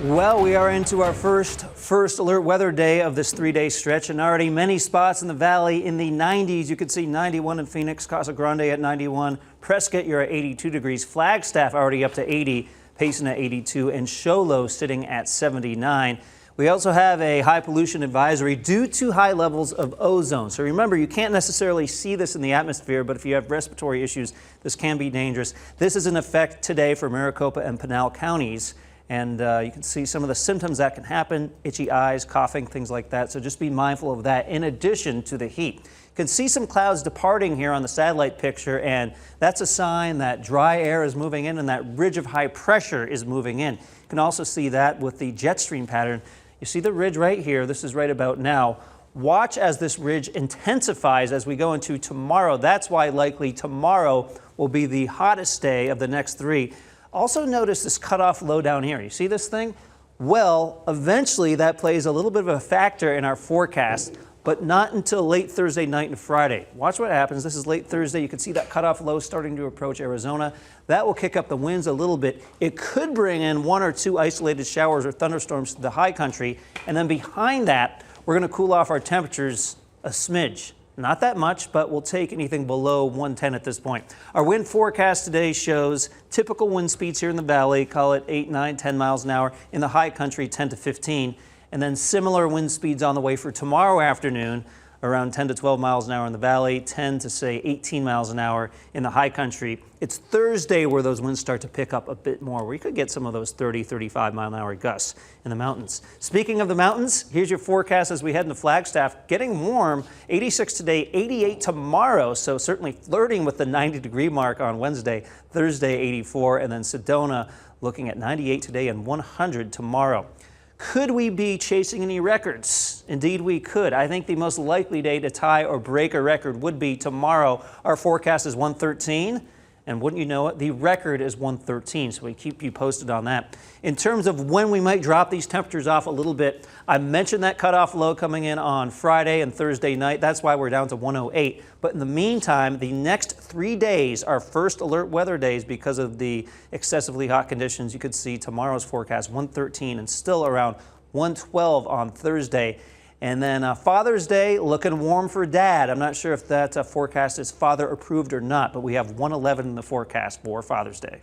Well, we are into our first alert weather day of this 3-day stretch, and already many spots in the valley in the 90s. You can see 91 in Phoenix, Casa Grande at 91, Prescott, you're at 82 degrees, Flagstaff already up to 80, Payson at 82, and Show Low sitting at 79. We also have a high pollution advisory due to high levels of ozone. So remember, you can't necessarily see this in the atmosphere, but if you have respiratory issues, this can be dangerous. This is in effect today for Maricopa and Pinal counties. And you can see some of the symptoms that can happen, itchy eyes, coughing, things like that. So just be mindful of that in addition to the heat. You can see some clouds departing here on the satellite picture, and that's a sign that dry air is moving in and that ridge of high pressure is moving in. You can also see that with the jet stream pattern. You see the ridge right here. This is right about now. Watch as this ridge intensifies as we go into tomorrow. That's why likely tomorrow will be the hottest day of the next 3. Also notice this cutoff low down here. You see this thing? Well, eventually that plays a little bit of a factor in our forecast, but not until late Thursday night and Friday. Watch what happens. This is late Thursday. You can see that cutoff low starting to approach Arizona. That will kick up the winds a little bit. It could bring in 1 or 2 isolated showers or thunderstorms to the high country. And then behind that, we're going to cool off our temperatures a smidge. Not that much, but we'll take anything below 110 at this point. Our wind forecast today shows typical wind speeds here in the valley, call it 8, 9, 10 miles an hour. In the high country, 10 to 15. And then similar wind speeds on the way for tomorrow afternoon, around 10 to 12 miles an hour in the valley, 10 to say 18 miles an hour in the high country. It's Thursday where those winds start to pick up a bit more, where you could get some of those 30, 35 mile an hour gusts in the mountains. Speaking of the mountains, here's your forecast as we head into Flagstaff. Getting warm, 86 today, 88 tomorrow, so certainly flirting with the 90-degree mark on Wednesday, Thursday 84, and then Sedona looking at 98 today and 100 tomorrow. Could we be chasing any records? Indeed, we could. I think the most likely day to tie or break a record would be tomorrow. Our forecast is 113, and wouldn't you know it, the record is 113, so we keep you posted on that. In terms of when we might drop these temperatures off a little bit, I mentioned that cutoff low coming in on Friday and Thursday night. That's why we're down to 108. But in the meantime, the next 3 days are first alert weather days because of the excessively hot conditions. You could see tomorrow's forecast 113 and still around 112 on Thursday. And then Father's Day, looking warm for Dad. I'm not sure if that forecast is father approved or not, but we have 111 in the forecast for Father's Day.